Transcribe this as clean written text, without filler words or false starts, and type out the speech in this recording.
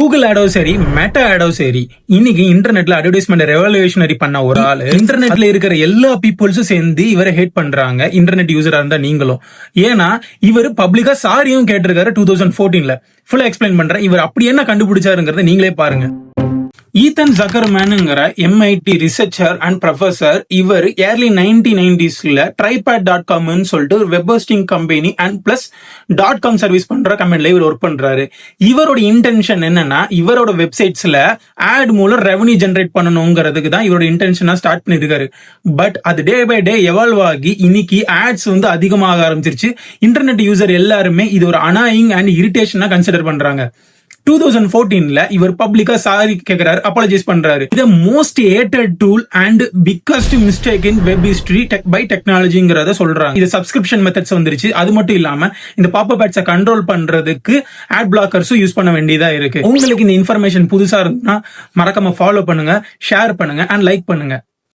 Google ஆடோ சரி, meta ஆடோ சரி, இன்னைக்கு இன்டர்நெட்ல அட்வர்டைஸ்மெண்ட் ரெவல்யூஷனரி பண்ண ஒரு ஆளு இன்டர்நெட்ல இருக்கிற எல்லா பீப்புள்ஸும் சேர்ந்து இவரை ஹேட் பண்றாங்க. இன்டர்நெட் யூசரா இருந்தா நீங்களும். ஏன்னா இவர் பப்ளிக்கா சாரியும் கேட்டிருக்காரு 2014ல. ஃபுல்லா எக்ஸ்பிளைன் பண்றேன். இவர் அப்படி என்ன கண்டுபிடிச்சாருங்கிறத நீங்களே பாருங்க. ஈத்தன் ஜக்கர்மேனுங்கிற MIT ரிசர்ச்சர் அண்ட் ப்ரொஃபசர். இவர் ஏர்லி 1990ஸ்ல tripad.com சொல்லிட்டு ஒரு web hosting company and plus .com service பண்ற கம்பெனில இவர் ஒர்க் பண்றாரு. இவரோட இன்டென்ஷன் என்னன்னா, இவரோட வெப்சைட்ஸ்ல ஆட் மூலம் ரெவன்யூ ஜெனரேட் பண்ணணுங்கிறதுக்கு தான் இவரோட இன்டென்ஷனா ஸ்டார்ட் பண்ணிருக்காரு. பட் அது டே பை டே எவால்வ் ஆகி இன்னைக்கு ஆட்ஸ் வந்து அதிகமாக ஆரம்பிச்சிருச்சு. இன்டர்நெட் யூசர் எல்லாருமே இது ஒரு அனாயிங் அண்ட் இரிட்டேஷனா கன்சிடர் பண்றாங்க. 2014ல இவர் பப்ளிக்கா சாரி கேக்குறாரு, அப்பாலஜைஸ் பண்றாரு. இது most hated tool and biggest mistake in web history by டெக்னாலஜிங்கிறத சொல்றாங்க. இது சப்ஸ்கிரிப்ஷன் மெத்தட்ஸ் வந்துருச்சு. அது மட்டும் இல்லாம இந்த பாப்அப் ஆட்ஸை கண்ட்ரோல் பண்றதுக்கு ஆட் பிளாக்கர்ஸும் யூஸ் பண்ண வேண்டியதா இருக்கு. உங்களுக்கு இந்த இன்ஃபர்மேஷன் புதுசா இருந்தா மறக்காம ஃபாலோ பண்ணுங்க, ஷேர் பண்ணுங்க அண்ட் லைக் பண்ணுங்க.